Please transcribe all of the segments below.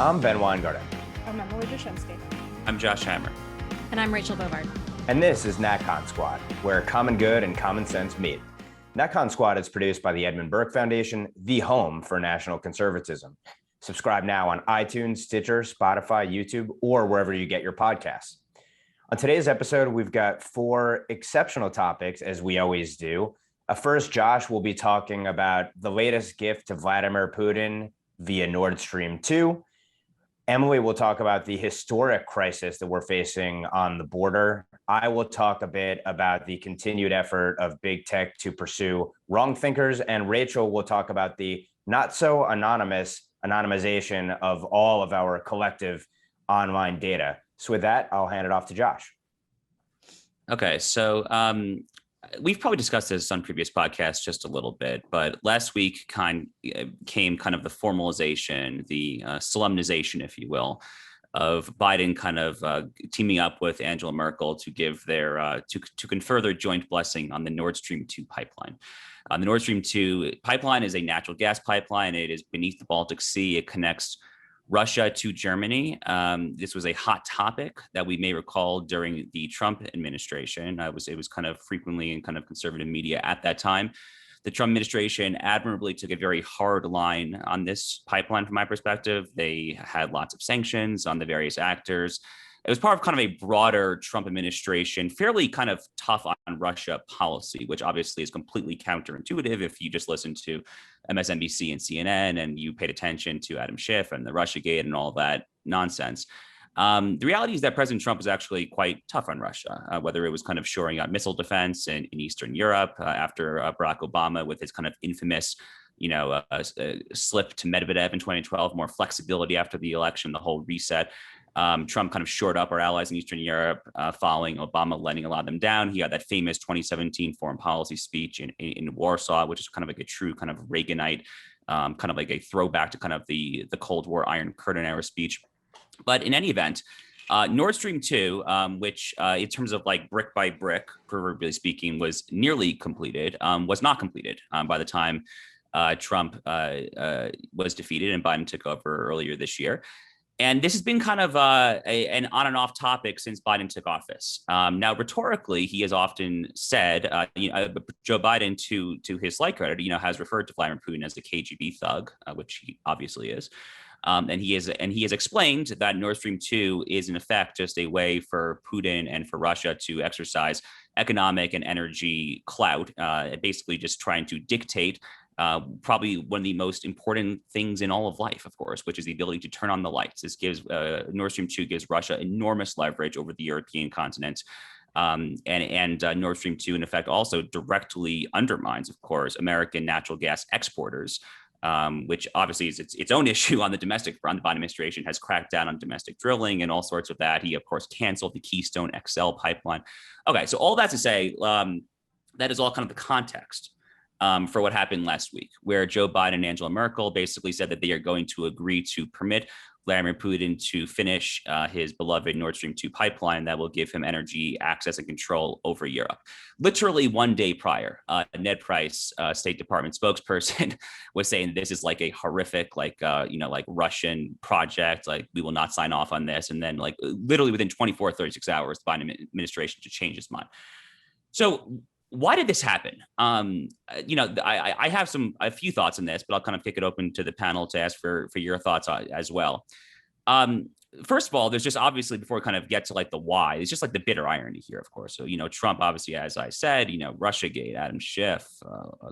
I'm Ben Weingarten. I'm Emily Jashinsky. I'm Josh Hammer. And I'm Rachel Bovard. And this is NatCon Squad, where common good and common sense meet. NatCon Squad is produced by the Edmund Burke Foundation, the home for national conservatism. Subscribe now on iTunes, Stitcher, Spotify, YouTube, or wherever you get your podcasts. On today's episode, we've got 4 exceptional topics, as we always do. First, Josh will be talking about the latest gift to Vladimir Putin via NordStream2. Emily will talk about the historic crisis that we're facing on the border. I will talk a bit about the continued effort of big tech to pursue wrong thinkers, and Rachel will talk about the not so anonymous anonymization of all of our collective online data. So with that, I'll hand it off to Josh. Okay, so we've probably discussed this on previous podcasts just a little bit, but last week came kind of the formalization, the solemnization, if you will, of Biden kind of teaming up with Angela Merkel to give their to confer their joint blessing on the NordStream2 pipeline. The NordStream2 pipeline is a natural gas pipeline. It is beneath the Baltic Sea. It connects Russia to Germany. This was a hot topic that we may recall during the Trump administration. It was kind of frequently in kind of conservative media at that time. The Trump administration admirably took a very hard line on this pipeline from my perspective. They had lots of sanctions on the various actors. It was part of kind of a broader Trump administration, fairly kind of tough on Russia policy, which obviously is completely counterintuitive if you just listen to MSNBC and CNN and you paid attention to Adam Schiff and the Russiagate and all that nonsense. The reality is that President Trump was actually quite tough on Russia, whether it was kind of shoring up missile defense in Eastern Europe after Barack Obama with his kind of infamous slip to Medvedev in 2012, more flexibility after the election, the whole reset. Trump kind of shored up our allies in Eastern Europe following Obama letting a lot of them down. He had that famous 2017 foreign policy speech in Warsaw, which is kind of like a true kind of Reaganite, kind of like a throwback to kind of the Cold War Iron Curtain era speech. But in any event, Nord Stream 2, which in terms of like brick by brick, proverbially speaking, was nearly completed, was not completed by the time Trump was defeated and Biden took over earlier this year. And this has been kind of an on and off topic since Biden took office. Now, rhetorically, he has often said, Joe Biden, to his slight credit, has referred to Vladimir Putin as a KGB thug, which he obviously is. And he has explained that Nord Stream 2 is in effect just a way for Putin and for Russia to exercise economic and energy clout, basically just trying to dictate probably one of the most important things in all of life, of course, which is the ability to turn on the lights. This gives Nord Stream 2 gives Russia enormous leverage over the European continent. And Nord Stream 2, in effect, also directly undermines, of course, American natural gas exporters, which obviously is its own issue on the domestic front. The Biden administration has cracked down on domestic drilling and all sorts of that. He, of course, canceled the Keystone XL pipeline. Okay, so all that to say, that is all kind of the context for what happened last week, where Joe Biden and Angela Merkel basically said that they are going to agree to permit Vladimir Putin to finish his beloved Nord Stream 2 pipeline that will give him energy access and control over Europe. Literally one day prior, Ned Price, State Department spokesperson, was saying this is like a horrific, like Russian project. Like, we will not sign off on this. And then like literally within 24, 36 hours, the Biden administration to change his mind. So why did this happen? I have a few thoughts on this, but I'll kind of kick it open to the panel to ask for your thoughts as well. First of all, there's just obviously, before we kind of get to like the why, it's just like the bitter irony here, of course. So, Trump, obviously, as I said, Russiagate, Adam Schiff,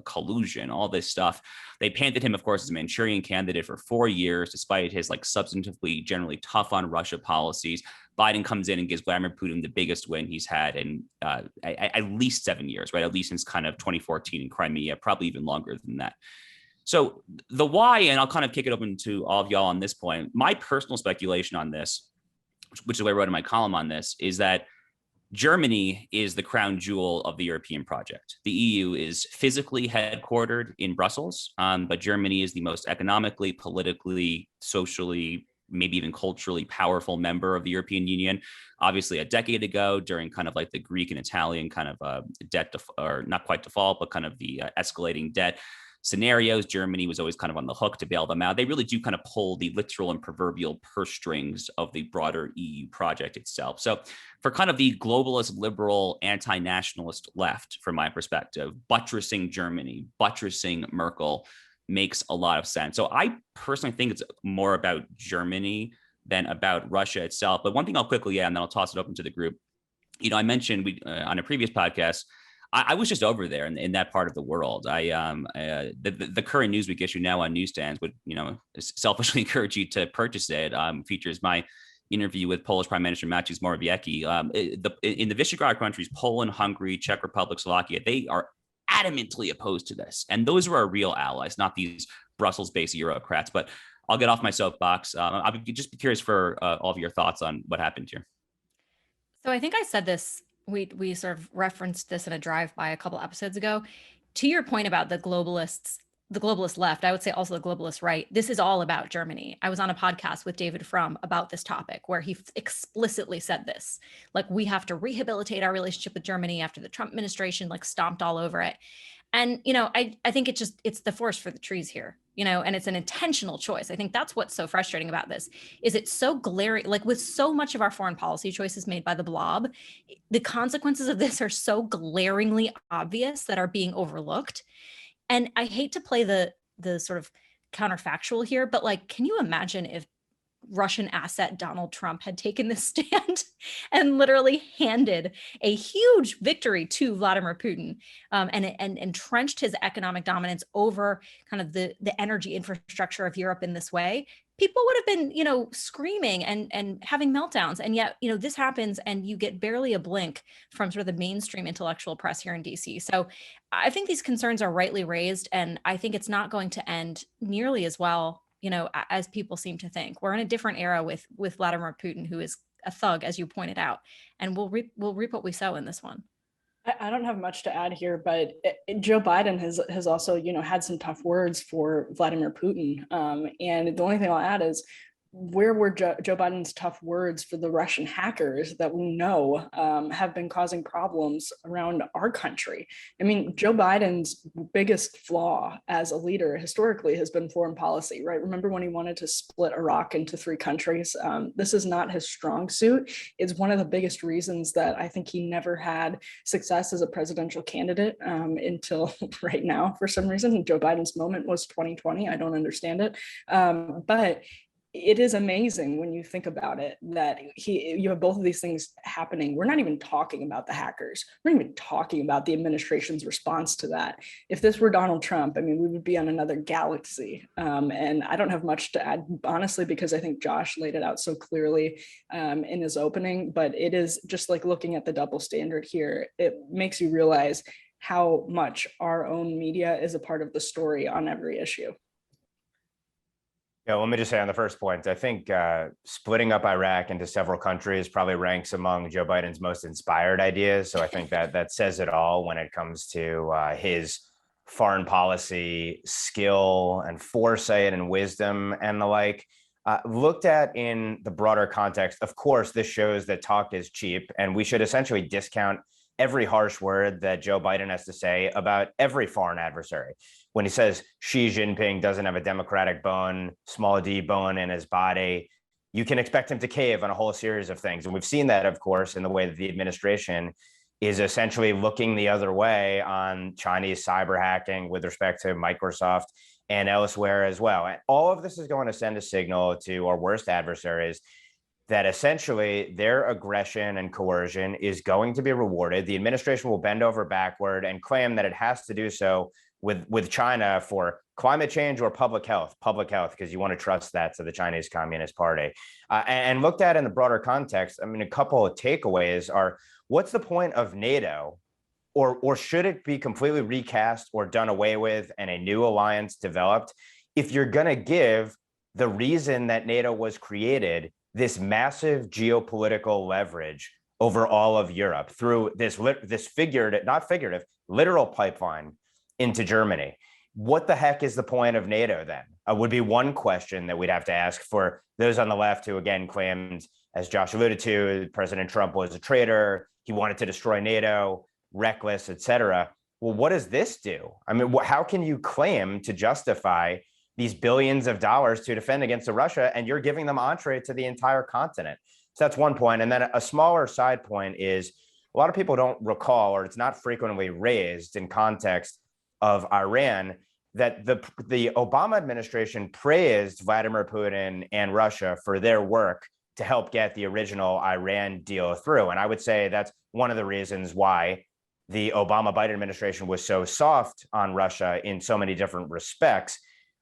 collusion, all this stuff. They painted him, of course, as a Manchurian candidate for 4 years, despite his like substantively, generally tough on Russia policies. Biden comes in and gives Vladimir Putin the biggest win he's had in at least 7 years, right? At least since kind of 2014 in Crimea, probably even longer than that. So the why, and I'll kind of kick it open to all of y'all on this point. My personal speculation on this, which is what I wrote in my column on this, is that Germany is the crown jewel of the European project. The EU is physically headquartered in Brussels, but Germany is the most economically, politically, socially, maybe even culturally powerful member of the European Union. Obviously, a decade ago, during kind of like the Greek and Italian kind of debt, or not quite default, but kind of the escalating debt, scenarios. Germany was always kind of on the hook to bail them out. They really do kind of pull the literal and proverbial purse strings of the broader EU project itself. So for kind of the globalist, liberal, anti-nationalist left, from my perspective, buttressing Germany, buttressing Merkel makes a lot of sense. So I personally think it's more about Germany than about Russia itself. But one thing I'll quickly add, and then I'll toss it open to the group. I mentioned on a previous podcast, I was just over there in that part of the world. The current Newsweek issue now on newsstands would, selfishly encourage you to purchase it. Features my interview with Polish Prime Minister Mateusz Morawiecki. In the Visegrad countries, Poland, Hungary, Czech Republic, Slovakia, they are adamantly opposed to this. And those are our real allies, not these Brussels-based Eurocrats. But I'll get off my soapbox. I'll just be curious for all of your thoughts on what happened here. So I think I said this, we sort of referenced this in a drive-by a couple episodes ago. To your point about the globalist left, I would say also the globalist right, this is all about Germany. I was on a podcast with David Frum about this topic where he explicitly said this, like, we have to rehabilitate our relationship with Germany after the Trump administration like stomped all over it. And, I think it's the forest for the trees here, and it's an intentional choice. I think that's what's so frustrating about this, is it's so glaring, like with so much of our foreign policy choices made by the blob, the consequences of this are so glaringly obvious that are being overlooked. And I hate to play the sort of counterfactual here, but like, can you imagine if Russian asset Donald Trump had taken this stand and literally handed a huge victory to Vladimir Putin, and entrenched his economic dominance over kind of the energy infrastructure of Europe in this way? People would have been, screaming and having meltdowns. And yet, this happens and you get barely a blink from sort of the mainstream intellectual press here in DC. So I think these concerns are rightly raised, and I think it's not going to end nearly as well, as people seem to think. We're in a different era with Vladimir Putin, who is a thug, as you pointed out, and we'll reap what we sow in this one. I don't have much to add here, but Joe Biden has also, had some tough words for Vladimir Putin. And the only thing I'll add is, where were Joe Biden's tough words for the Russian hackers that we know have been causing problems around our country? I mean, Joe Biden's biggest flaw as a leader historically has been foreign policy, right? Remember when he wanted to split Iraq into 3 countries? This is not his strong suit. It's one of the biggest reasons that I think he never had success as a presidential candidate until right now, for some reason. Joe Biden's moment was 2020. I don't understand it. But it is amazing when you think about it that you have both of these things happening. We're not even talking about the hackers. We're not even talking about the administration's response to that. If this were Donald Trump, I mean, we would be on another galaxy. And I don't have much to add, honestly, because I think Josh laid it out so clearly in his opening. But it is just like looking at the double standard here. It makes you realize how much our own media is a part of the story on every issue. Yeah, let me just say on the first point, I think splitting up Iraq into several countries probably ranks among Joe Biden's most inspired ideas. So I think that says it all when it comes to his foreign policy skill and foresight and wisdom and the like. Looked at in the broader context, of course, this shows that talk is cheap, and we should essentially discount every harsh word that Joe Biden has to say about every foreign adversary. When he says Xi Jinping doesn't have a democratic bone, small d bone in his body, you can expect him to cave on a whole series of things. And we've seen that, of course, in the way that the administration is essentially looking the other way on Chinese cyber hacking with respect to Microsoft and elsewhere as well. And all of this is going to send a signal to our worst adversaries that essentially their aggression and coercion is going to be rewarded. The administration will bend over backward and claim that it has to do so with China for climate change or public health, because you want to trust that to the Chinese Communist Party. And looked at in the broader context, I mean, a couple of takeaways are, what's the point of NATO? Or should it be completely recast or done away with and a new alliance developed if you're going to give the reason that NATO was created this massive geopolitical leverage over all of Europe through this figurative, not figurative, literal pipeline into Germany? What the heck is the point of NATO then? Would be one question that we'd have to ask for those on the left who, again, claimed, as Josh alluded to, President Trump was a traitor. He wanted to destroy NATO, reckless, et cetera. well, what does this do? I mean, how can you claim to justify these billions of dollars to defend against Russia, and you're giving them entree to the entire continent? So that's one point. And then a smaller side point is a lot of people don't recall, or it's not frequently raised in context of Iran, that the Obama administration praised Vladimir Putin and Russia for their work to help get the original Iran deal through. And I would say that's one of the reasons why the Obama-Biden administration was so soft on Russia in so many different respects.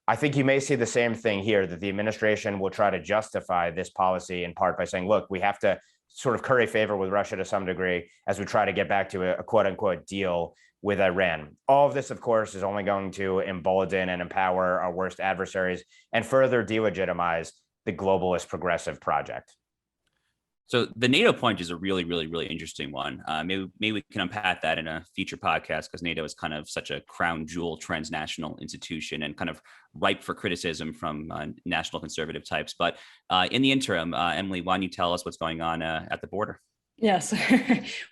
I think you may see the same thing here, that the administration will try to justify this policy in part by saying, look, we have to sort of curry favor with Russia to some degree as we try to get back to a quote unquote deal with Iran. All of this, of course, is only going to embolden and empower our worst adversaries and further delegitimize the globalist progressive project. So the NATO point is a really, really, really interesting one. Maybe we can unpack that in a future podcast, because NATO is kind of such a crown jewel transnational institution and kind of ripe for criticism from national conservative types. But in the interim, Emily, why don't you tell us what's going on at the border? Yes.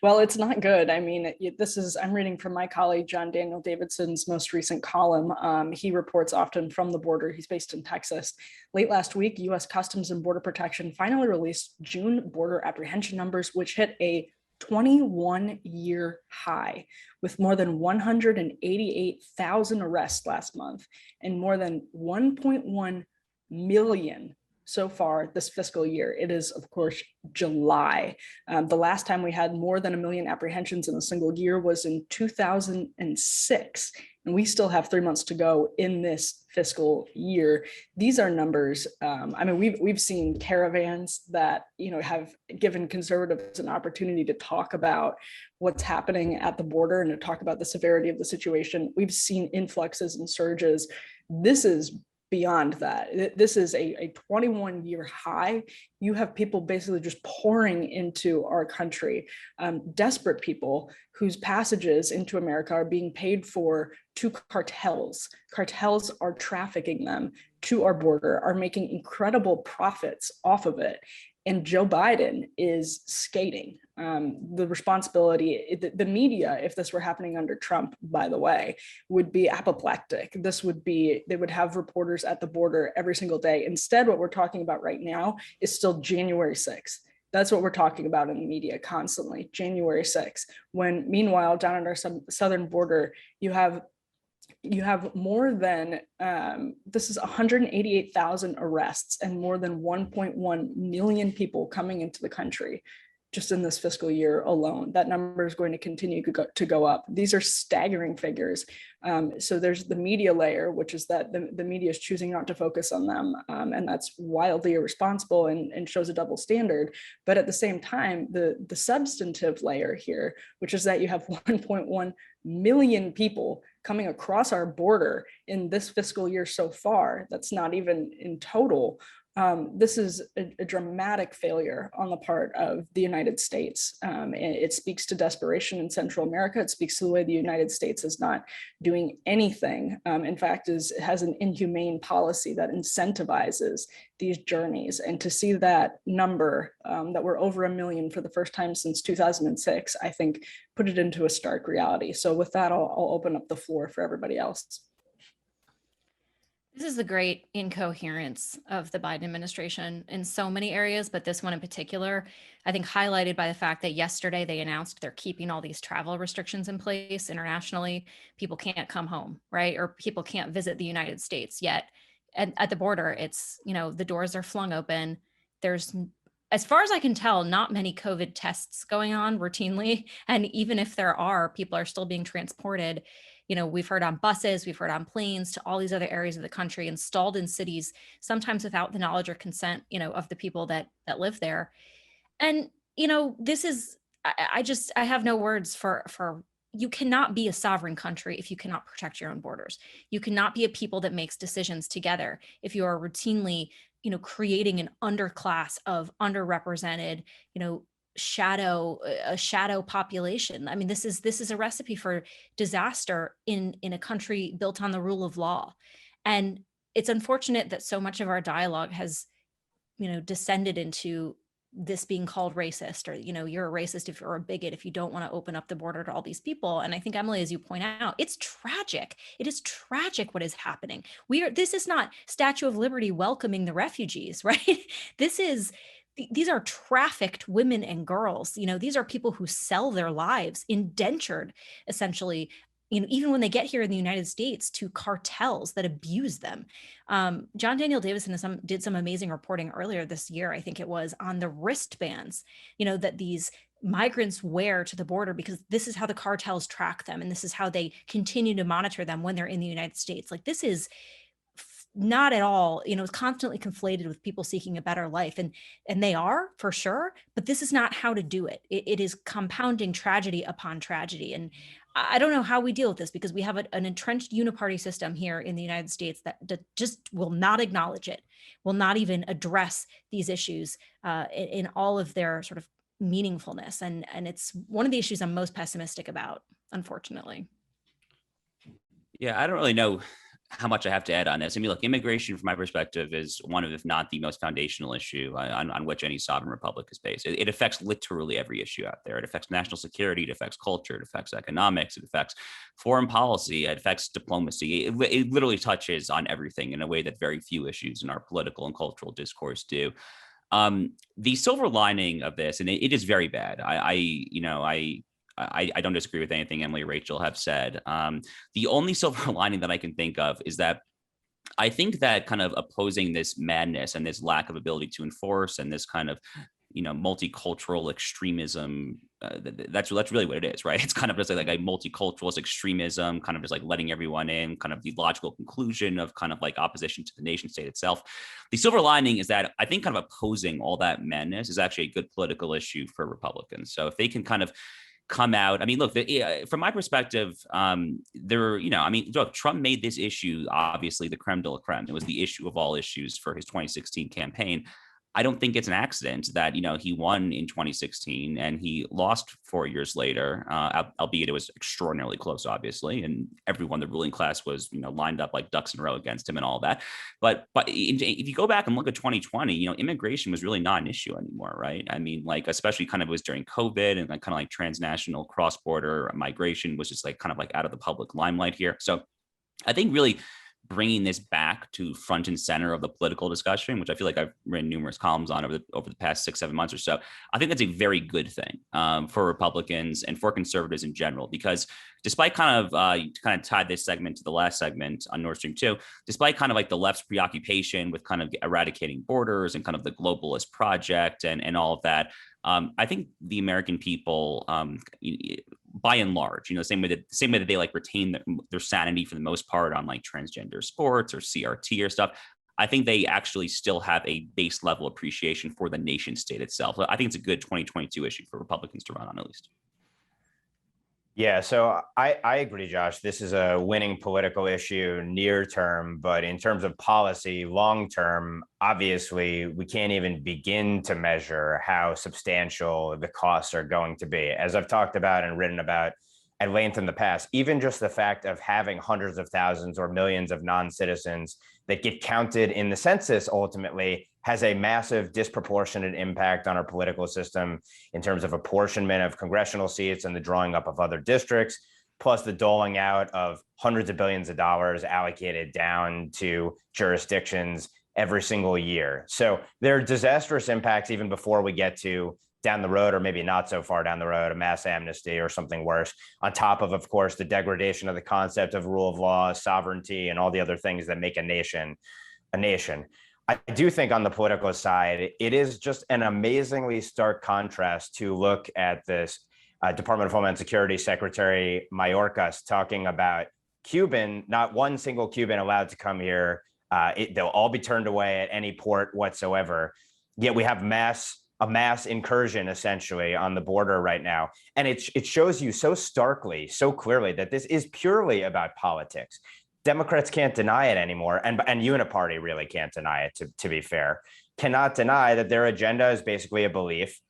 Well, it's not good. I mean, I'm reading from my colleague, John Daniel Davidson's most recent column. He reports often from the border. He's based in Texas. Late last week, U.S. Customs and Border Protection finally released June border apprehension numbers, which hit a 21-year high, with more than 188,000 arrests last month and more than 1.1 million so far this fiscal year. It is, of course, July. The last time we had more than 1 million apprehensions in a single year was in 2006. And we still have 3 months to go in this fiscal year. These are numbers. I mean, we've seen caravans that, have given conservatives an opportunity to talk about what's happening at the border and to talk about the severity of the situation. We've seen influxes and surges. This is beyond that. This is a 21-year high. You have people basically just pouring into our country, desperate people whose passages into America are being paid for to cartels. Cartels are trafficking them to our border, are making incredible profits off of it. And Joe Biden is skating. The responsibility, the media, if this were happening under Trump, by the way, would be apoplectic. They would have reporters at the border every single day. Instead, what we're talking about right now is still January 6th. That's what we're talking about in the media constantly, January 6th. When meanwhile, down at our southern border, you have more than, this is 188,000 arrests and more than 1.1 million people coming into the country just in this fiscal year alone. That number is going to continue to go up. These are staggering figures. So there's the media layer, which is that the media is choosing not to focus on them. And that's wildly irresponsible and shows a double standard. But at the same time, the substantive layer here, which is that you have 1.1 million people coming across our border in this fiscal year so far. That's not even in total. This is a dramatic failure on the part of the United States. It speaks to desperation in Central America. It speaks to the way the United States is not doing anything. In fact, has an inhumane policy that incentivizes these journeys. And to see that number, that we're over 1 million for the first time since 2006, I think put it into a stark reality. So with that, I'll open up the floor for everybody else. This is the great incoherence of the Biden administration in so many areas, but this one in particular, I think highlighted by the fact that yesterday they announced they're keeping all these travel restrictions in place internationally. People can't come home, right? Or people can't visit the United States yet. And at the border, it's, the doors are flung open. There's, as far as I can tell, not many COVID tests going on routinely. And even if there are, people are still being transported. We've heard on buses, we've heard on planes to all these other areas of the country, installed in cities, sometimes without the knowledge or consent, of the people that live there. And, this is, I have no words for, you cannot be a sovereign country if you cannot protect your own borders. You cannot be a people that makes decisions together if you are routinely, creating an underclass of underrepresented, a shadow population. I mean, this is a recipe for disaster in a country built on the rule of law. And it's unfortunate that so much of our dialogue has, descended into this being called racist, or, you're a racist if you're a bigot, if you don't want to open up the border to all these people. And I think, Emily, as you point out, it's tragic. It is tragic what is happening. This is not Statue of Liberty welcoming the refugees, right? These are trafficked women and girls. These are people who sell their lives, indentured, essentially, even when they get here in the United States, to cartels that abuse them. John Daniel Davison did some amazing reporting earlier this year, I think it was, on the wristbands, that these migrants wear to the border, because this is how the cartels track them. And this is how they continue to monitor them when they're in the United States. Like, this is not at all, it's constantly conflated with people seeking a better life. And they are, for sure, but this is not how to do it. It is compounding tragedy upon tragedy. And I don't know how we deal with this, because we have an entrenched uniparty system here in the United States that just will not acknowledge it, will not even address these issues in all of their sort of meaningfulness. And it's one of the issues I'm most pessimistic about, unfortunately. Yeah, I don't really know how much I have to add on this. I mean, look, immigration, from my perspective, is one of, if not the most foundational issue on which any sovereign republic is based. It affects literally every issue out there. It affects national security, it affects culture, it affects economics, it affects foreign policy, it affects diplomacy. It literally touches on everything in a way that very few issues in our political and cultural discourse do. The silver lining of this, and it is very bad. I don't disagree with anything Emily or Rachel have said. The only silver lining that I can think of is that I think that kind of opposing this madness and this lack of ability to enforce, and this kind of, multicultural extremism, that's really what it is, right? It's kind of just like a multiculturalist extremism, kind of just like letting everyone in, kind of the logical conclusion of kind of like opposition to the nation state itself. The silver lining is that I think kind of opposing all that madness is actually a good political issue for Republicans. So if they can kind of come out, I mean, look, from my perspective, look, Trump made this issue obviously the creme de la creme. It was the issue of all issues for his 2016 campaign. I don't think it's an accident that, he won in 2016 and he lost 4 years later, albeit it was extraordinarily close, obviously. And everyone, the ruling class, was, lined up like ducks in a row against him and all that. But if you go back and look at 2020, immigration was really not an issue anymore, right? I mean, like, especially kind of was during COVID, and like kind of like transnational cross-border migration was just like kind of like out of the public limelight here. So I think really bringing this back to front and center of the political discussion, which I feel like I've written numerous columns on over the past 6-7 months or so, I think that's a very good thing for Republicans and for conservatives in general, because despite kind of tied this segment to the last segment on Nord Stream 2, despite kind of like the left's preoccupation with kind of eradicating borders and kind of the globalist project and all of that, I think the American people, by and large, the same way that they like retain their sanity for the most part on like transgender sports or CRT or stuff, I think they actually still have a base level appreciation for the nation state itself. I think it's a good 2022 issue for Republicans to run on, at least. Yeah, so I agree, Josh. This is a winning political issue near term, but in terms of policy long term, obviously, we can't even begin to measure how substantial the costs are going to be. As I've talked about and written about at length in the past, even just the fact of having hundreds of thousands or millions of non-citizens that get counted in the census ultimately has a massive disproportionate impact on our political system in terms of apportionment of congressional seats and the drawing up of other districts, plus the doling out of hundreds of billions of dollars allocated down to jurisdictions every single year. So there are disastrous impacts even before we get to down the road, or maybe not so far down the road, a mass amnesty or something worse, on top of course, the degradation of the concept of rule of law, sovereignty, and all the other things that make a nation a nation. I do think on the political side, it is just an amazingly stark contrast to look at this Department of Homeland Security Secretary Mayorkas talking about not one single Cuban allowed to come here. They'll all be turned away at any port whatsoever. Yet we have a mass incursion essentially on the border right now. And it shows you so starkly, so clearly that this is purely about politics. Democrats can't deny it anymore. And Uniparty really can't deny it, to be fair, cannot deny that their agenda is basically a belief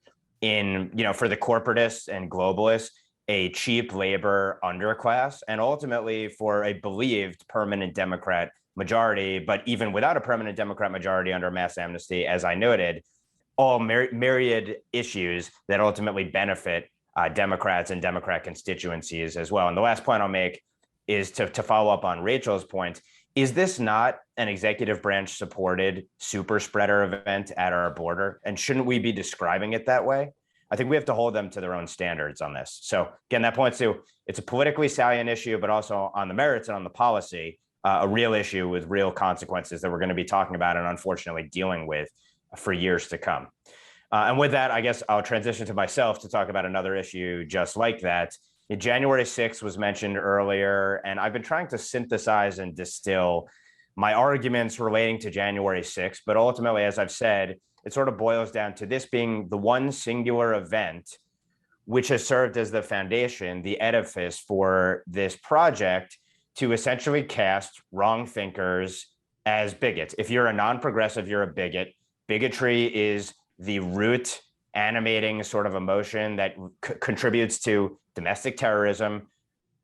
in, for the corporatists and globalists, a cheap labor underclass, and ultimately for a believed permanent Democrat majority. But even without a permanent Democrat majority under mass amnesty, as I noted, all myriad issues that ultimately benefit Democrats and Democrat constituencies as well. And the last point I'll make is to follow up on Rachel's point. Is this not an executive branch supported super spreader event at our border? And shouldn't we be describing it that way? I think we have to hold them to their own standards on this. So again, that points to it's a politically salient issue, but also on the merits and on the policy, a real issue with real consequences that we're going to be talking about and unfortunately dealing with for years to come. And with that, I guess I'll transition to myself to talk about another issue just like that. January 6th was mentioned earlier, and I've been trying to synthesize and distill my arguments relating to January 6th. But ultimately, as I've said, it sort of boils down to this being the one singular event which has served as the foundation, the edifice for this project to essentially cast wrong thinkers as bigots. If you're a non-progressive, you're a bigot. Bigotry is the root animating sort of emotion that contributes to domestic terrorism.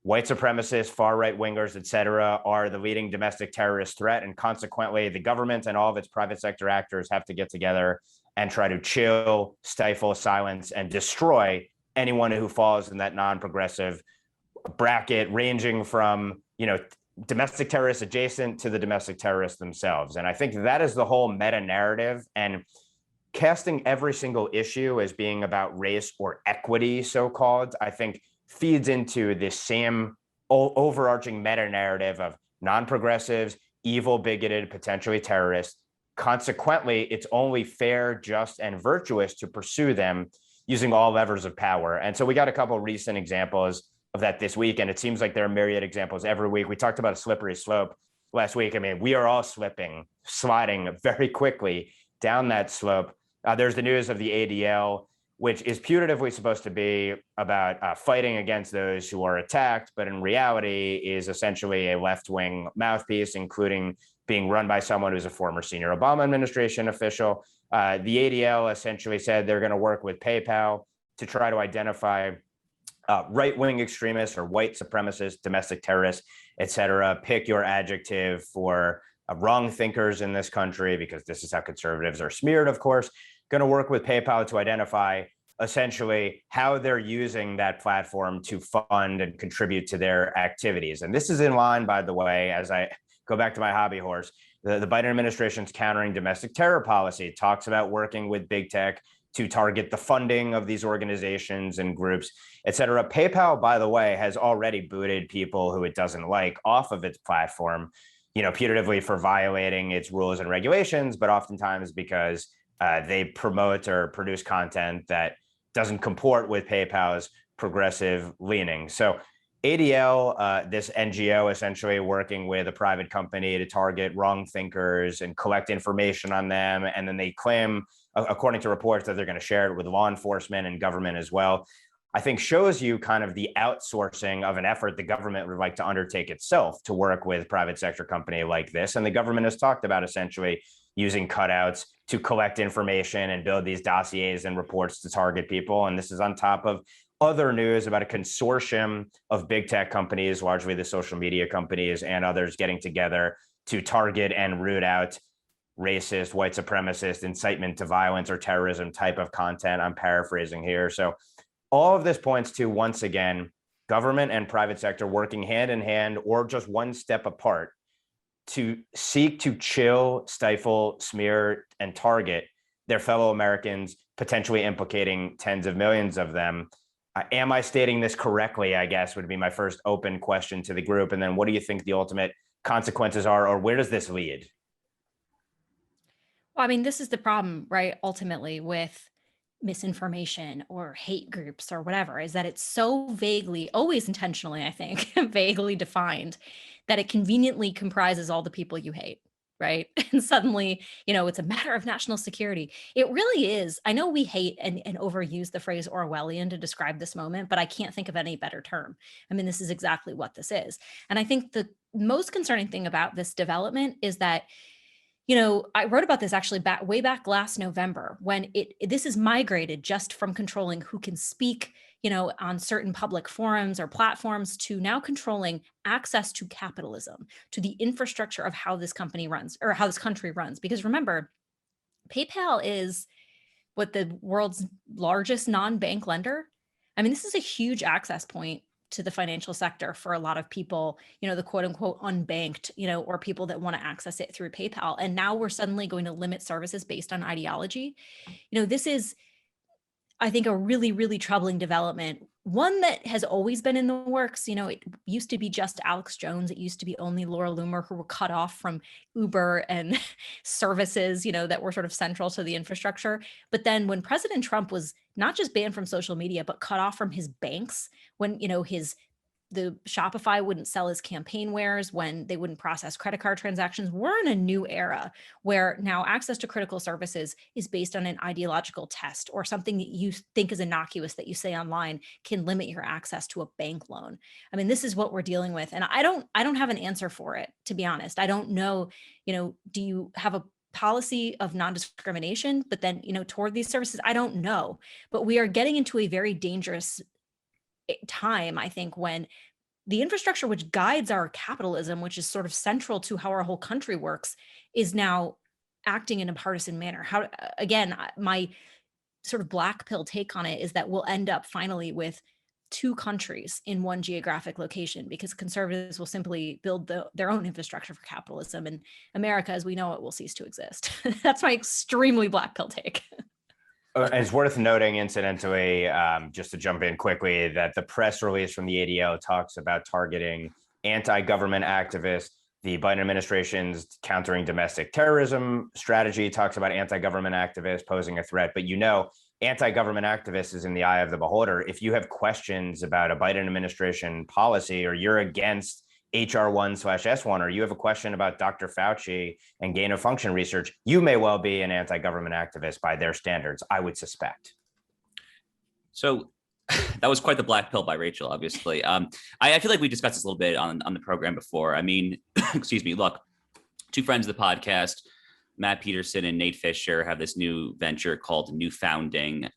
White supremacists, far-right wingers, et cetera, are the leading domestic terrorist threat. And consequently, the government and all of its private sector actors have to get together and try to chill, stifle, silence, and destroy anyone who falls in that non-progressive bracket, ranging from, domestic terrorists adjacent to the domestic terrorists themselves. And I think that is the whole meta narrative. And casting every single issue as being about race or equity, so-called, I think feeds into this same overarching meta narrative of non-progressives, evil, bigoted, potentially terrorists. Consequently, it's only fair, just, and virtuous to pursue them using all levers of power. And so we got a couple of recent examples of that this week, and it seems like there are myriad examples every week. We talked about a slippery slope last week. I mean, we are all sliding very quickly down that slope. There's the news of the ADL, which is putatively supposed to be about fighting against those who are attacked, but in reality is essentially a left-wing mouthpiece, including being run by someone who's a former senior Obama administration official. The ADL essentially said they're going to work with PayPal to try to identify right-wing extremists or white supremacists, domestic terrorists, et cetera. Pick your adjective for wrong thinkers in this country, because this is how conservatives are smeared, of course. Going to work with PayPal to identify essentially how they're using that platform to fund and contribute to their activities. And this is in line, by the way, as I go back to my hobby horse, the Biden administration's countering domestic terror policy. It talks about working with big tech to target the funding of these organizations and groups, et cetera. PayPal, by the way, has already booted people who it doesn't like off of its platform, putatively for violating its rules and regulations, but oftentimes because they promote or produce content that doesn't comport with PayPal's progressive leaning. So ADL, this NGO, essentially working with a private company to target wrong thinkers and collect information on them. And then they claim, according to reports, that they're going to share it with law enforcement and government as well. I think shows you kind of the outsourcing of an effort the government would like to undertake itself to work with private sector company like this. And the government has talked about essentially using cutouts to collect information and build these dossiers and reports to target people. And this is on top of other news about a consortium of big tech companies, largely the social media companies and others, getting together to target and root out racist, white supremacist, incitement to violence or terrorism type of content. I'm paraphrasing here. So all of this points to, once again, government and private sector working hand in hand or just one step apart to seek to chill, stifle, smear, and target their fellow Americans, potentially implicating tens of millions of them. Am I stating this correctly, I guess, would be my first open question to the group. And then what do you think the ultimate consequences are, or where does this lead? Well, I mean, this is the problem, right? Ultimately, with misinformation or hate groups or whatever, is that it's so vaguely, always intentionally, I think, vaguely defined, that it conveniently comprises all the people you hate, right? And suddenly, it's a matter of national security. It really is. I know we hate and overuse the phrase Orwellian to describe this moment, but I can't think of any better term. I mean, this is exactly what this is. And I think the most concerning thing about this development is that I wrote about this actually way back last November, when this is migrated just from controlling who can speak, on certain public forums or platforms, to now controlling access to capitalism, to the infrastructure of how this company runs or how this country runs. Because remember, PayPal is what, the world's largest non-bank lender. I mean, this is a huge access point to the financial sector for a lot of people, the quote unquote unbanked, or people that want to access it through PayPal. And now we're suddenly going to limit services based on ideology. This is, I think, a really, really troubling development. One that has always been in the works. It used to be just Alex Jones. It used to be only Laura Loomer, who were cut off from Uber and services, that were sort of central to the infrastructure. But then when President Trump was not just banned from social media, but cut off from his banks, when, the Shopify wouldn't sell his campaign wares, when they wouldn't process credit card transactions, we're in a new era where now access to critical services is based on an ideological test, or something that you think is innocuous that you say online can limit your access to a bank loan. I mean, this is what we're dealing with. And I don't have an answer for it, to be honest. I don't know, do you have a policy of non-discrimination, but then, toward these services? I don't know, but we are getting into a very dangerous time, I think, when the infrastructure which guides our capitalism, which is sort of central to how our whole country works, is now acting in a partisan manner. How, again, my sort of black pill take on it is that we'll end up finally with two countries in one geographic location, because conservatives will simply build their own infrastructure for capitalism, and America, as we know it, will cease to exist. That's my extremely black pill take. And it's worth noting, incidentally, just to jump in quickly, that the press release from the ADL talks about targeting anti-government activists. The Biden administration's countering domestic terrorism strategy talks about anti-government activists posing a threat. But anti-government activists is in the eye of the beholder. If you have questions about a Biden administration policy, or you're against HR1/S1, or you have a question about Dr. Fauci and gain of function research, you may well be an anti-government activist by their standards, I would suspect. So that was quite the black pill by Rachel, obviously. I feel like we discussed this a little bit on the program before. I mean, excuse me, look, two friends of the podcast, Matt Peterson and Nate Fisher, have this new venture called New Founding,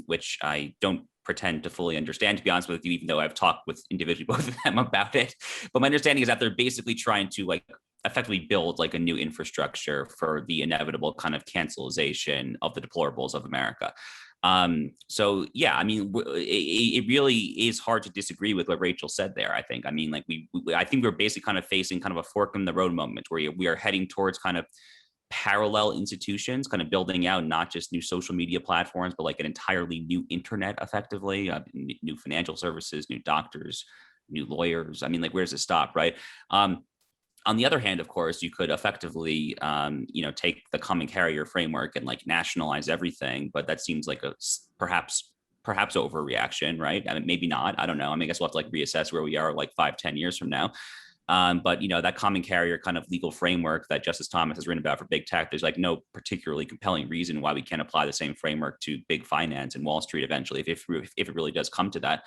which I don't pretend to fully understand, to be honest with you, even though I've talked with individually both of them about it. But my understanding is that they're basically trying to effectively build a new infrastructure for the inevitable kind of cancelization of the deplorables of America. So yeah, I mean, it really is hard to disagree with what Rachel said there. I think, I think we're basically kind of facing kind of a fork in the road moment, where we are heading towards kind of parallel institutions, kind of building out not just new social media platforms, but an entirely new internet, effectively, new financial services, new doctors, new lawyers. I mean, where's it stop, right? On the other hand, of course, you could effectively, take the common carrier framework and nationalize everything, but that seems like a perhaps overreaction, right? I mean, maybe not. I don't know. I mean, I guess we'll have to reassess where we are 5-10 years from now. But that common carrier kind of legal framework that Justice Thomas has written about for big tech, there's no particularly compelling reason why we can't apply the same framework to big finance and Wall Street eventually, if it really does come to that.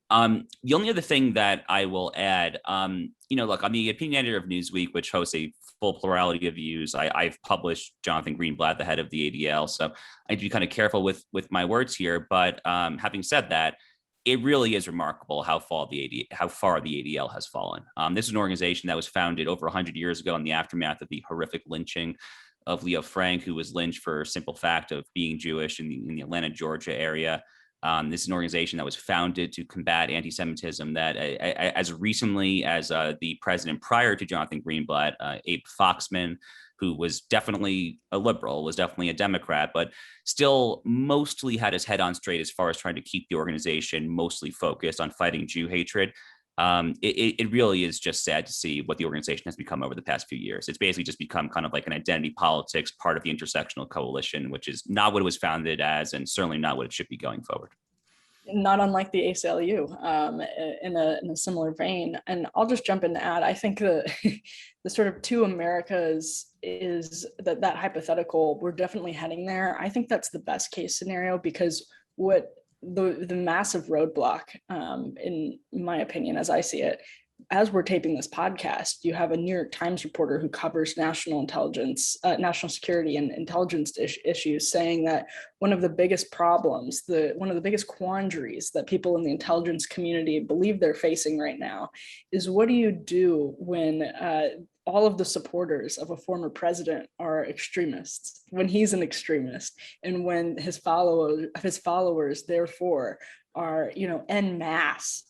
The only other thing that I will add, look, I'm the opinion editor of Newsweek, which hosts a full plurality of views. I've published Jonathan Greenblatt, the head of the ADL, so I need to be kind of careful with my words here. But having said that, it really is remarkable how far the ADL has fallen. This is an organization that was founded over 100 years ago in the aftermath of the horrific lynching of Leo Frank, who was lynched for a simple fact of being Jewish in the Atlanta, Georgia area. This is an organization that was founded to combat anti-Semitism, that as recently as the president prior to Jonathan Greenblatt, Abe Foxman, who was definitely a liberal, was definitely a Democrat, but still mostly had his head on straight as far as trying to keep the organization mostly focused on fighting Jew hatred. It really is just sad to see what the organization has become over the past few years. It's basically just become kind of an identity politics, part of the intersectional coalition, which is not what it was founded as, and certainly not what it should be going forward. Not unlike the ACLU, in a similar vein. And I'll just jump in to add, I think the sort of two Americas is that hypothetical, we're definitely heading there. I think that's the best case scenario, because what the massive roadblock, in my opinion, as I see it, as we're taping this podcast, you have a New York Times reporter who covers national intelligence, national security and intelligence issues, saying that one of the biggest problems, one of the biggest quandaries that people in the intelligence community believe they're facing right now is, what do you do when all of the supporters of a former president are extremists, when he's an extremist, and when his followers therefore are, en masse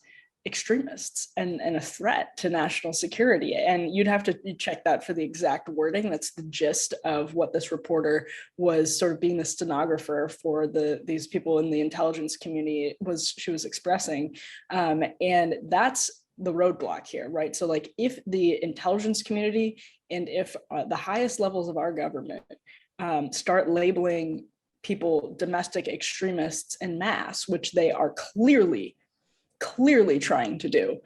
extremists and a threat to national security. And you'd have to check that for the exact wording. That's the gist of what this reporter was sort of being the stenographer for these people in the intelligence community she was expressing. And that's the roadblock here, right? So like if the intelligence community and if the highest levels of our government start labeling people domestic extremists en masse, which they are clearly trying to do.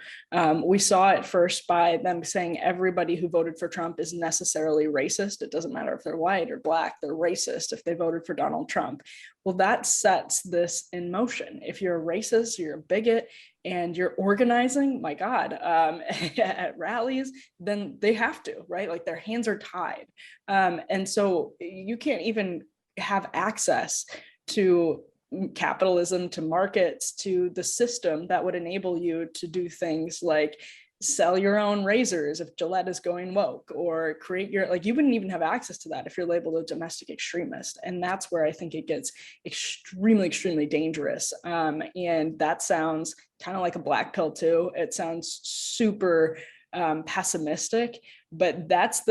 We saw it first by them saying everybody who voted for Trump is necessarily racist. It doesn't matter if they're white or black, they're racist if they voted for Donald Trump. Well, that sets this in motion. If you're a racist, you're a bigot, and you're organizing, my God, at rallies, then they have to, right? Like their hands are tied. And so you can't even have access to capitalism, to markets, to the system that would enable you to do things like sell your own razors if Gillette is going woke, or create you wouldn't even have access to that if you're labeled a domestic extremist. And that's where I think it gets extremely, extremely dangerous. And that sounds kind of like a black pill too. It sounds super pessimistic, but that's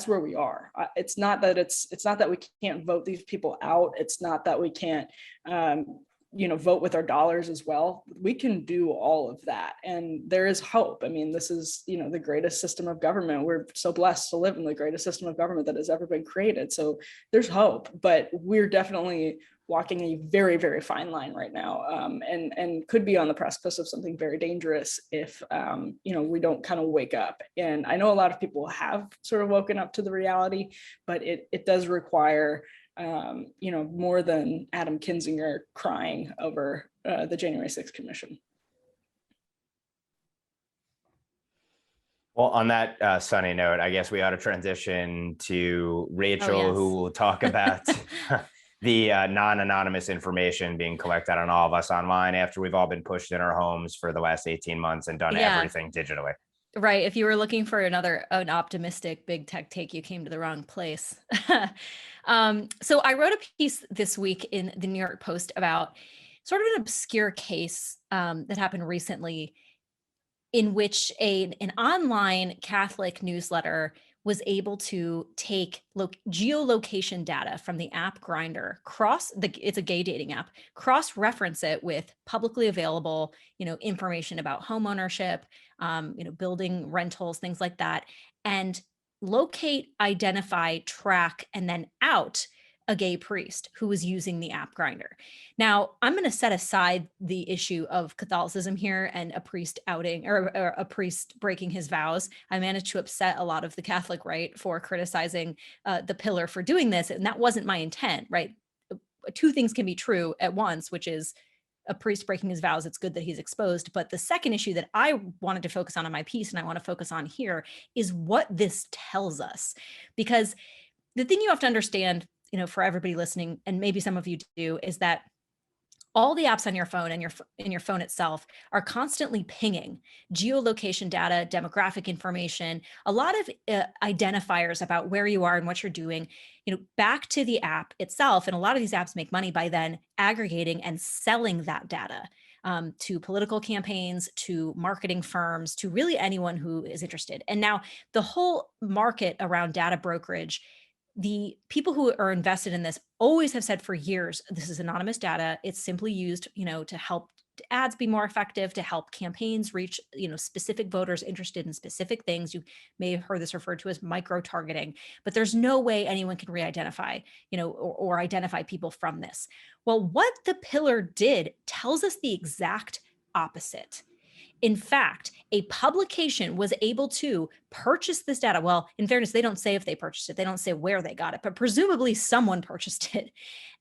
where we are. It's not that we can't vote these people out. It's not that we can't vote with our dollars as well. We can do all of that, and there is hope. I mean, this is the greatest system of government. We're so blessed to live in the greatest system of government that has ever been created. So there's hope, but we're definitely walking a very, very fine line right now, and could be on the precipice of something very dangerous if we don't kind of wake up. And I know a lot of people have sort of woken up to the reality, but it does require more than Adam Kinzinger crying over the January 6th Commission. Well, on that sunny note, I guess we ought to transition to Rachel, Oh, yes. who will talk about the non-anonymous information being collected on all of us online after we've all been pushed in our homes for the last 18 months and done everything digitally. Right. If you were looking for an optimistic big tech take, you came to the wrong place. So I wrote a piece this week in the New York Post about sort of an obscure case that happened recently, in which an online Catholic newsletter was able to take geolocation data from the app Grindr, it's a gay dating app, cross-reference it with publicly available, information about home ownership, building rentals, things like that, and locate, identify, track, and then out a gay priest who was using the app Grindr. Now, I'm going to set aside the issue of Catholicism here and a priest outing or a priest breaking his vows. I managed to upset a lot of the Catholic right for criticizing the pillar for doing this, and that wasn't my intent, right? Two things can be true at once, which is a priest breaking his vows. It's good that he's exposed. But the second issue that I wanted to focus on in my piece, and I want to focus on here, is what this tells us. Because the thing you have to understand, for everybody listening, and maybe some of you do, is that all the apps on your phone and in your phone itself are constantly pinging geolocation data, demographic information, a lot of identifiers about where you are and what you're doing, back to the app itself. And a lot of these apps make money by then aggregating and selling that data to political campaigns, to marketing firms, to really anyone who is interested. And now the whole market around data brokerage, the people who are invested in this always have said for years, this is anonymous data. It's simply used, to help ads be more effective, to help campaigns reach, specific voters interested in specific things. You may have heard this referred to as micro-targeting, but there's no way anyone can re-identify, or identify people from this. Well, what the pillar did tells us the exact opposite. In fact, a publication was able to purchase this data. Well, in fairness, they don't say if they purchased it. They don't say where they got it, but presumably someone purchased it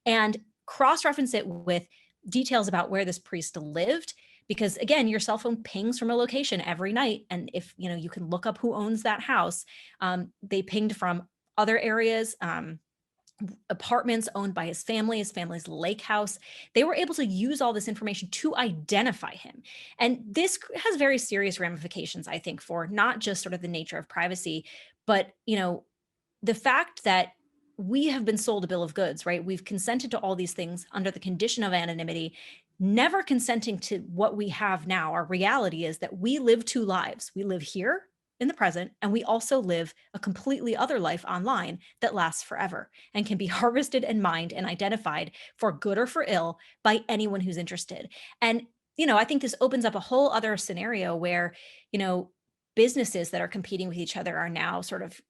and cross-reference it with details about where this priest lived. Because again, your cell phone pings from a location every night. And if, you can look up who owns that house, they pinged from other areas, apartments owned by his family's lake house. They were able to use all this information to identify him. And this has very serious ramifications, I think, for not just sort of the nature of privacy, but, the fact that we have been sold a bill of goods, right? We've consented to all these things under the condition of anonymity, never consenting to what we have now. Our reality is that we live two lives. We live here in the present, and we also live a completely other life online that lasts forever and can be harvested and mined and identified for good or for ill by anyone who's interested. And, I think this opens up a whole other scenario where, businesses that are competing with each other are now sort of,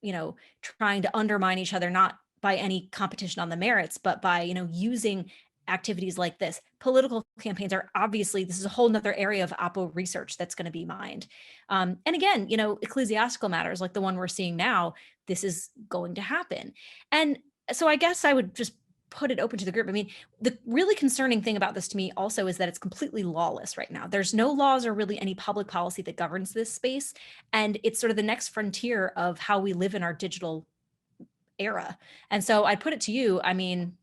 trying to undermine each other, not by any competition on the merits, but by, using activities like this. Political campaigns are obviously, this is a whole nother area of Oppo research that's going to be mined. And again, ecclesiastical matters like the one we're seeing now, this is going to happen. And so I guess I would just put it open to the group. I mean, the really concerning thing about this to me also is that it's completely lawless right now. There's no laws or really any public policy that governs this space. And it's sort of the next frontier of how we live in our digital era. And so I'd put it to you, I mean,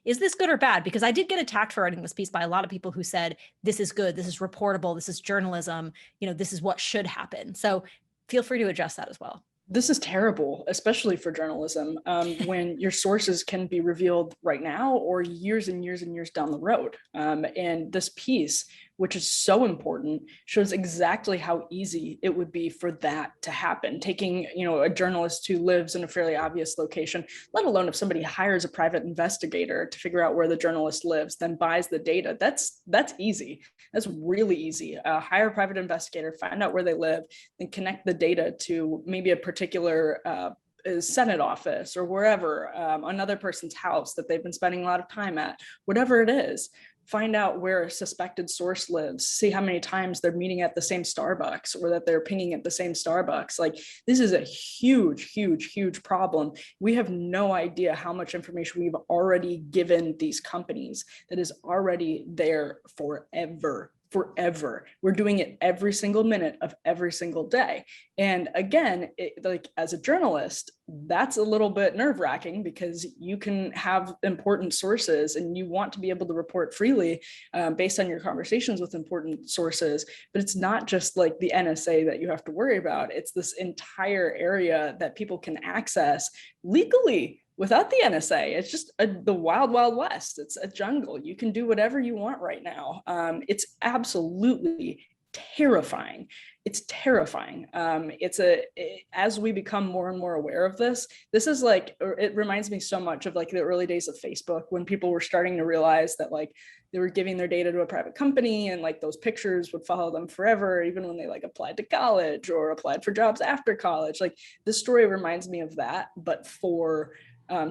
is this good or bad? Because I did get attacked for writing this piece by a lot of people who said, this is good, this is reportable, this is journalism, this is what should happen. So feel free to address that as well. This is terrible, especially for journalism, when your sources can be revealed right now or years and years and years down the road. And this piece, which is so important, shows exactly how easy it would be for that to happen. Taking, a journalist who lives in a fairly obvious location, let alone if somebody hires a private investigator to figure out where the journalist lives, then buys the data. That's easy. That's really easy. Hire a private investigator, find out where they live, and connect the data to maybe a particular Senate office or wherever, another person's house that they've been spending a lot of time at, whatever it is. Find out where a suspected source lives, see how many times they're meeting at the same Starbucks or that they're pinging at the same Starbucks. Like, this is a huge, huge, huge problem. We have no idea how much information we've already given these companies that is already there forever. We're doing it every single minute of every single day. And again, as a journalist, that's a little bit nerve-wracking because you can have important sources and you want to be able to report freely based on your conversations with important sources. But it's not just like the NSA that you have to worry about. It's this entire area that people can access legally without the NSA. It's just the wild, wild west. It's a jungle. You can do whatever you want right now. It's absolutely terrifying. It's terrifying. As we become more and more aware of this is like, it reminds me so much of like the early days of Facebook when people were starting to realize that like they were giving their data to a private company and like those pictures would follow them forever, even when they like applied to college or applied for jobs after college. Like, this story reminds me of that, but for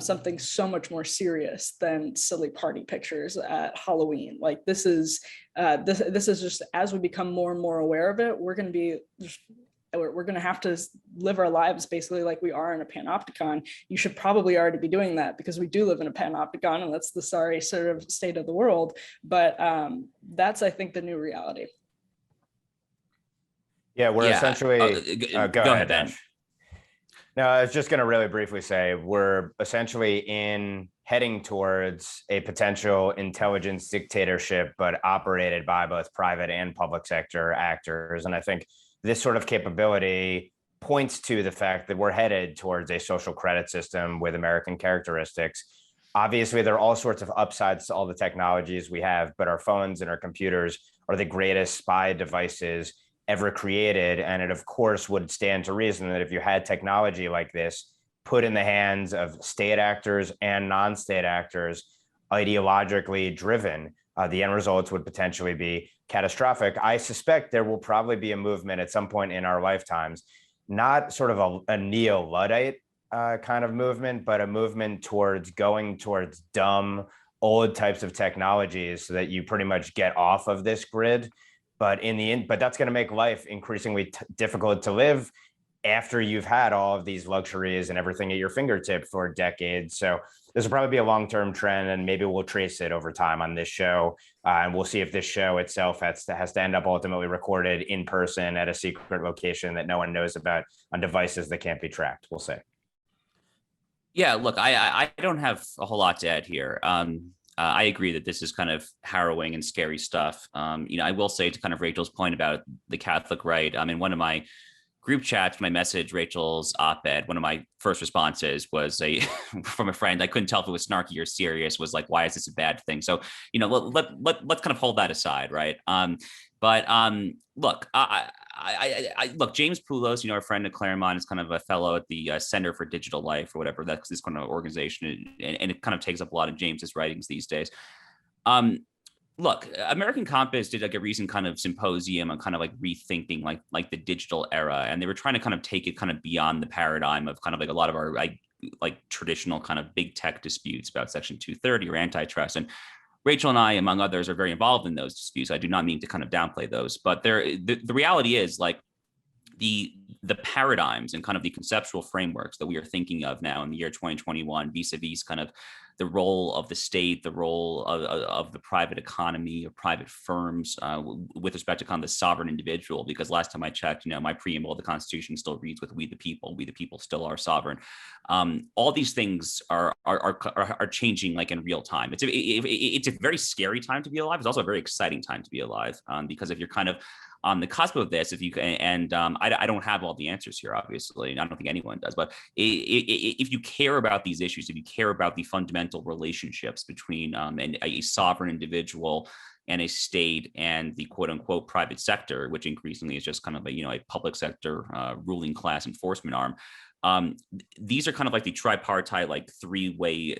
something so much more serious than silly party pictures at Halloween. Like, this is just, as we become more and more aware of it, we're going to have to live our lives basically like we are in a panopticon. You should probably already be doing that because we do live in a panopticon, and that's the sorry sort of state of the world. But that's, I think, the new reality. Yeah, we're essentially. Go ahead, Ben. No, I was just going to really briefly say we're essentially heading towards a potential intelligence dictatorship, but operated by both private and public sector actors. And I think this sort of capability points to the fact that we're headed towards a social credit system with American characteristics. Obviously, there are all sorts of upsides to all the technologies we have, but our phones and our computers are the greatest spy devices ever created. And it, of course, would stand to reason that if you had technology like this put in the hands of state actors and non-state actors, ideologically driven, the end results would potentially be catastrophic. I suspect there will probably be a movement at some point in our lifetimes, not sort of a neo-Luddite kind of movement, but a movement towards going towards dumb, old types of technologies so that you pretty much get off of this grid. But but that's going to make life increasingly difficult to live after you've had all of these luxuries and everything at your fingertip for decades. So this will probably be a long-term trend, and maybe we'll trace it over time on this show. And we'll see if this show itself has to end up ultimately recorded in person at a secret location that no one knows about on devices that can't be tracked. We'll see. Yeah, look, I don't have a whole lot to add here. I agree that this is kind of harrowing and scary stuff. I will say, to kind of Rachel's point about the Catholic right, in one of my group chats, when I messaged Rachel's op-ed, one of my first responses was from a friend. I couldn't tell if it was snarky or serious. Was like, why is this a bad thing? So, let's kind of hold that aside, right? Look, I look, James Poulos, our friend at Claremont, is kind of a fellow at the Center for Digital Life or whatever. That's this kind of organization, and it kind of takes up a lot of James's writings these days. Look, American Compass did like a recent kind of symposium on kind of like rethinking like the digital era, and they were trying to kind of take it kind of beyond the paradigm of kind of like a lot of our like traditional kind of big tech disputes about Section 230 or antitrust. And Rachel and I, among others, are very involved in those disputes. I do not mean to kind of downplay those, but the reality is like the paradigms and kind of the conceptual frameworks that we are thinking of now in the year 2021 vis-a-vis kind of the role of the state, the role of the private economy or private firms with respect to kind of the sovereign individual. Because last time I checked, my preamble of the Constitution still reads with "We the people still are sovereign." All these things are changing like in real time. It's a very scary time to be alive. It's also a very exciting time to be alive because if you're kind of on the cusp of this, if you and I don't have all the answers here, obviously, and I don't think anyone does, but if you care about these issues, if you care about the fundamental relationships between a sovereign individual and a state and the quote unquote private sector, which increasingly is just kind of a public sector ruling class enforcement arm. These are kind of like the tripartite, like three-way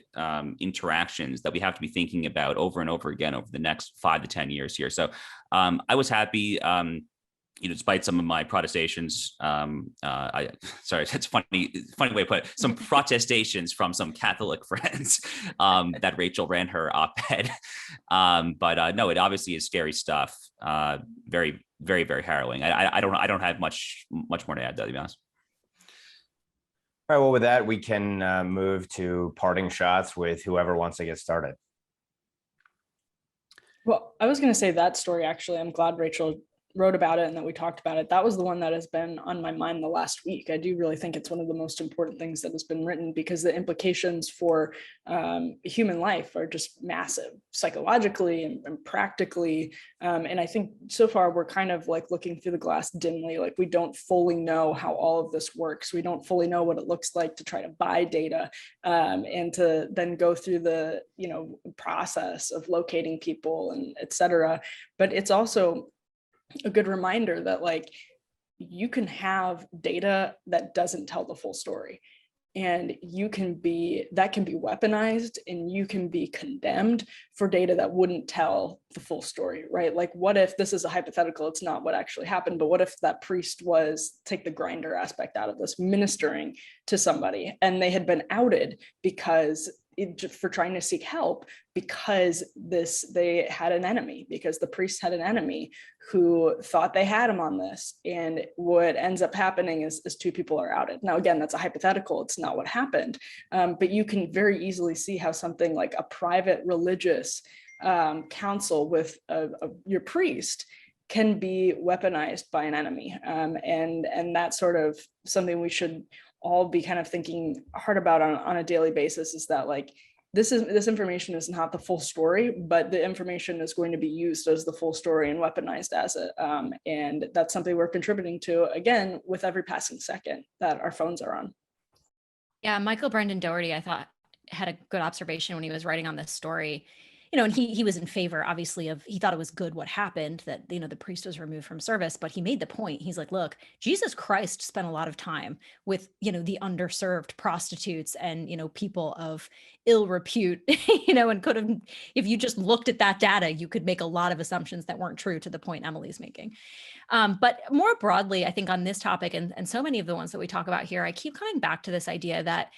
interactions that we have to be thinking about over and over again over the next 5 to 10 years here. So I was happy, despite some of my protestations, sorry, that's funny way to put it, some protestations from some Catholic friends that Rachel ran her op-ed. But no, it obviously is scary stuff. Very, very, very harrowing. I don't have much more to add, though, to be honest. All right, well, with that, we can move to parting shots with whoever wants to get started. Well, I was going to say that story, actually, I'm glad Rachel wrote about it and that we talked about it. That was the one that has been on my mind the last week. I do really think it's one of the most important things that has been written because the implications for human life are just massive, psychologically and practically. And I think so far we're kind of like looking through the glass dimly, like we don't fully know how all of this works. We don't fully know what it looks like to try to buy data and to then go through the process of locating people and et cetera. But it's also a good reminder that like you can have data that doesn't tell the full story, and that can be weaponized, and you can be condemned for data that wouldn't tell the full story, right? Like, what if, this is a hypothetical, it's not what actually happened, but what if that priest was, take the grinder aspect out of this, ministering to somebody, and they had been outed because for trying to seek help because they had an enemy, because the priest had an enemy who thought they had him on this. And what ends up happening is two people are outed. Now, again, that's a hypothetical. It's not what happened. But you can very easily see how something like a private religious council with your priest can be weaponized by an enemy. And that's sort of something we should all be kind of thinking hard about on a daily basis, is that like this information is not the full story, but the information is going to be used as the full story and weaponized as it. And that's something we're contributing to, again, with every passing second that our phones are on. Yeah, Michael Brendan Doherty, I thought, had a good observation when he was writing on this story. And he was in favor, obviously, he thought it was good what happened, that, the priest was removed from service, but he made the point. He's like, look, Jesus Christ spent a lot of time with, the underserved prostitutes and, people of ill repute, and could have, if you just looked at that data, you could make a lot of assumptions that weren't true, to the point Emily's making. But more broadly, I think on this topic and so many of the ones that we talk about here, I keep coming back to this idea that,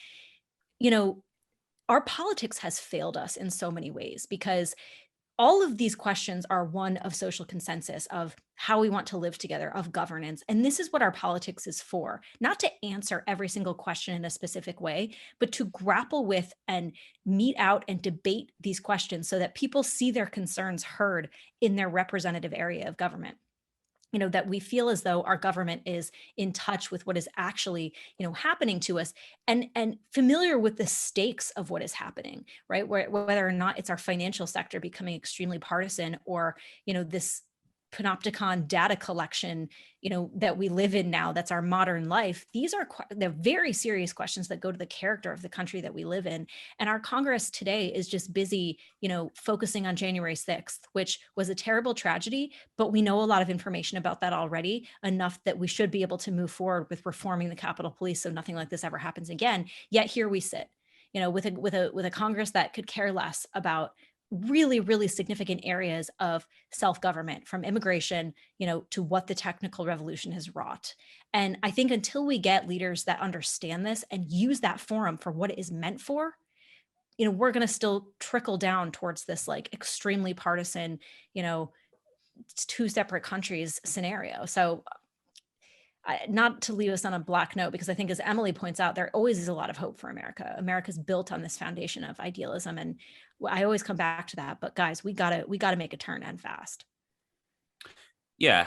our politics has failed us in so many ways, because all of these questions are one of social consensus, of how we want to live together, of governance. And this is what our politics is for, not to answer every single question in a specific way, but to grapple with and mete out and debate these questions so that people see their concerns heard in their representative area of government. that we feel as though our government is in touch with what is actually, happening to us, and familiar with the stakes of what is happening, right? Whether or not it's our financial sector becoming extremely partisan, or, this panopticon data collection, that we live in now, that's our modern life. These are the very serious questions that go to the character of the country that we live in. And our Congress today is just busy, focusing on January 6th, which was a terrible tragedy, but we know a lot of information about that already, enough that we should be able to move forward with reforming the Capitol Police so nothing like this ever happens again. Yet here we sit, with a Congress that could care less about really, really significant areas of self-government, from immigration, to what the technical revolution has wrought. And I think until we get leaders that understand this and use that forum for what it is meant for, we're going to still trickle down towards this like extremely partisan, two separate countries scenario. So not to leave us on a black note, because I think, as Emily points out, there always is a lot of hope for America. America's built on this foundation of idealism, and I always come back to that. But guys, we gotta make a turn, and fast. Yeah,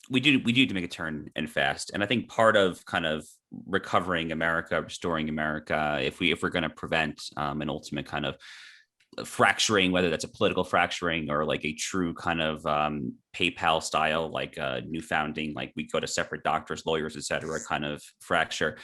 we do need to make a turn, and fast. And I think part of kind of recovering America, restoring America, if we're going to prevent an ultimate kind of fracturing, whether that's a political fracturing or like a true kind of PayPal style, like new founding, like we go to separate doctors, lawyers, et cetera, kind of fracture.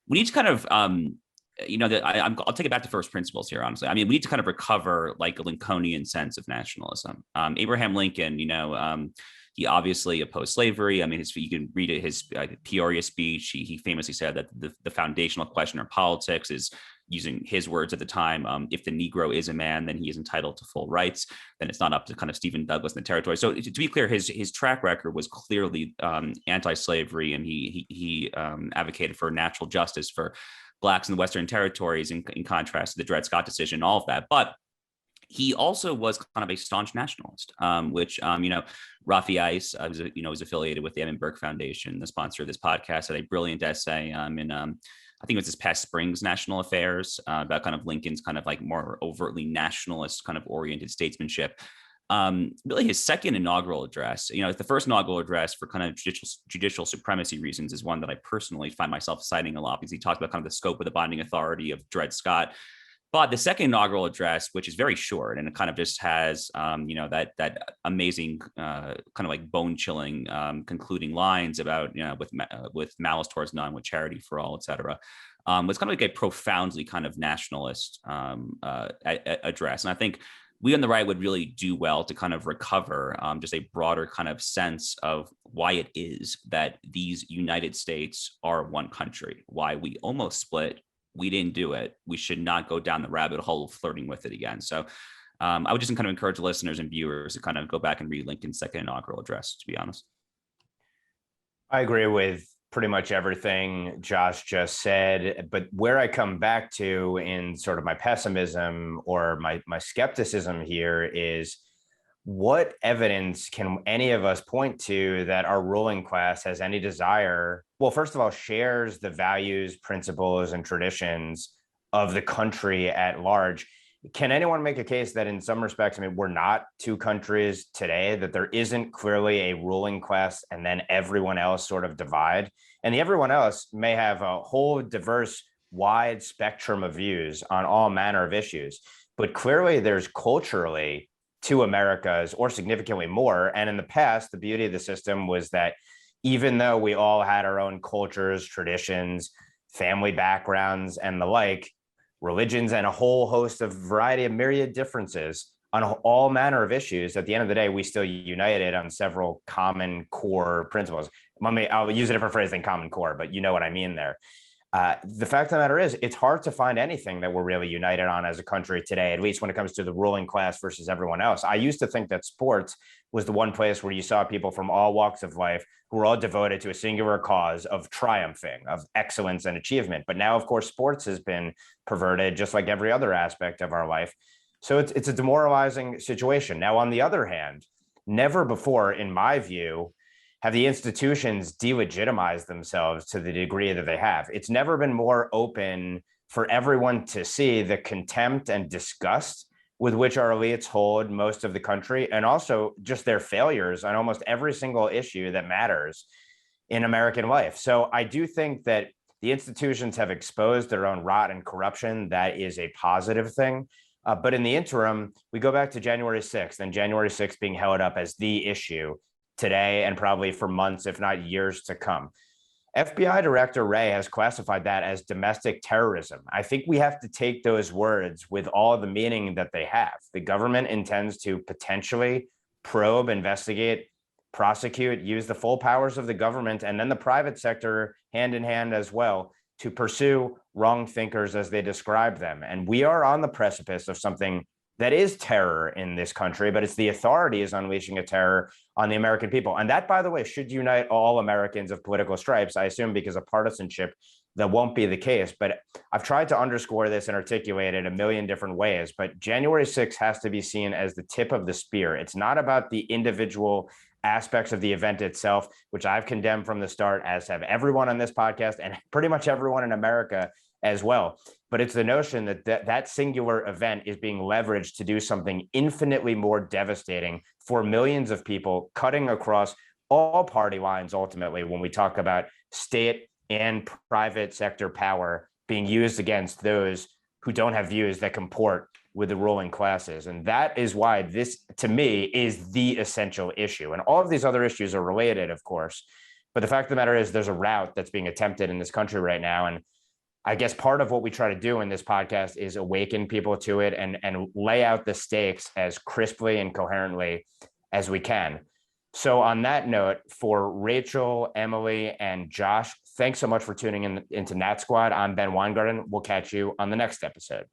We need to kind of, I'll take it back to first principles here, honestly. I mean, we need to kind of recover like a Lincolnian sense of nationalism. Abraham Lincoln, he obviously opposed slavery. I mean, you can read it, his Peoria speech. He famously said that the foundational question of politics is, using his words at the time, if the Negro is a man, then he is entitled to full rights. Then it's not up to kind of Stephen Douglas and the territory. So to be clear, his track record was clearly anti-slavery, and he advocated for natural justice for Blacks in the Western territories, in contrast to the Dred Scott decision, all of that. But he also was kind of a staunch nationalist, which, Rafi Ice, was affiliated with the Edmund Burke Foundation, the sponsor of this podcast, had a brilliant essay in I think it was this past spring's National Affairs, about kind of Lincoln's kind of like more overtly nationalist kind of oriented statesmanship. Really his second inaugural address, the first inaugural address for kind of judicial supremacy reasons is one that I personally find myself citing a lot, because he talked about kind of the scope of the binding authority of Dred Scott. But the second inaugural address, which is very short, and it kind of just has, that amazing kind of like bone-chilling concluding lines about, with malice towards none, with charity for all, et cetera, was kind of like a profoundly kind of nationalist address. And I think we on the right would really do well to kind of recover just a broader kind of sense of why it is that these United States are one country, why we almost split. We didn't do it. We should not go down the rabbit hole of flirting with it again. So I would just kind of encourage listeners and viewers to kind of go back and read Lincoln's second inaugural address, to be honest. I agree with pretty much everything Josh just said, but where I come back to in sort of my pessimism or my skepticism here is, what evidence can any of us point to that our ruling class has any desire, well, first of all, shares the values, principles, and traditions of the country at large? Can anyone make a case that in some respects, I mean, we're not two countries today, that there isn't clearly a ruling class and then everyone else sort of divide? And the everyone else may have a whole diverse, wide spectrum of views on all manner of issues, but clearly there's culturally two Americas, or significantly more. And in the past, the beauty of the system was that even though we all had our own cultures, traditions, family backgrounds, and the like, religions, and a whole host of variety of myriad differences on all manner of issues, at the end of the day, we still united on several common core principles. I'll use a different phrase than common core, but you know what I mean there. The fact of the matter is, it's hard to find anything that we're really united on as a country today, at least when it comes to the ruling class versus everyone else. I used to think that sports was the one place where you saw people from all walks of life who were all devoted to a singular cause of triumphing, of excellence and achievement. But now, of course, sports has been perverted just like every other aspect of our life. So it's a demoralizing situation. Now, on the other hand, never before, in my view, have the institutions delegitimized themselves to the degree that they have. It's never been more open for everyone to see the contempt and disgust with which our elites hold most of the country, and also just their failures on almost every single issue that matters in American life. So I do think that the institutions have exposed their own rot and corruption. That is a positive thing. But in the interim, we go back to January 6th, and January 6th being held up as the issue today and probably for months, if not years to come. FBI Director Wray has classified that as domestic terrorism. I think we have to take those words with all the meaning that they have. The government intends to potentially probe, investigate, prosecute, use the full powers of the government, and then the private sector hand in hand as well, to pursue wrong thinkers as they describe them. And we are on the precipice of something that is terror in this country, but it's the authorities unleashing a terror on the American people. And that, by the way, should unite all Americans of political stripes, I assume, because of partisanship, that won't be the case. But I've tried to underscore this and articulate it a million different ways. But January 6th has to be seen as the tip of the spear. It's not about the individual aspects of the event itself, which I've condemned from the start, as have everyone on this podcast and pretty much everyone in America as well. But it's the notion that that singular event is being leveraged to do something infinitely more devastating for millions of people, cutting across all party lines, ultimately, when we talk about state and private sector power being used against those who don't have views that comport with the ruling classes. And that is why this, to me, is the essential issue. And all of these other issues are related, of course. But the fact of the matter is there's a route that's being attempted in this country right now. And I guess part of what we try to do in this podcast is awaken people to it and lay out the stakes as crisply and coherently as we can. So on that note, for Rachel, Emily, and Josh, thanks so much for tuning in into Nat Squad. I'm Ben Weingarten. We'll catch you on the next episode.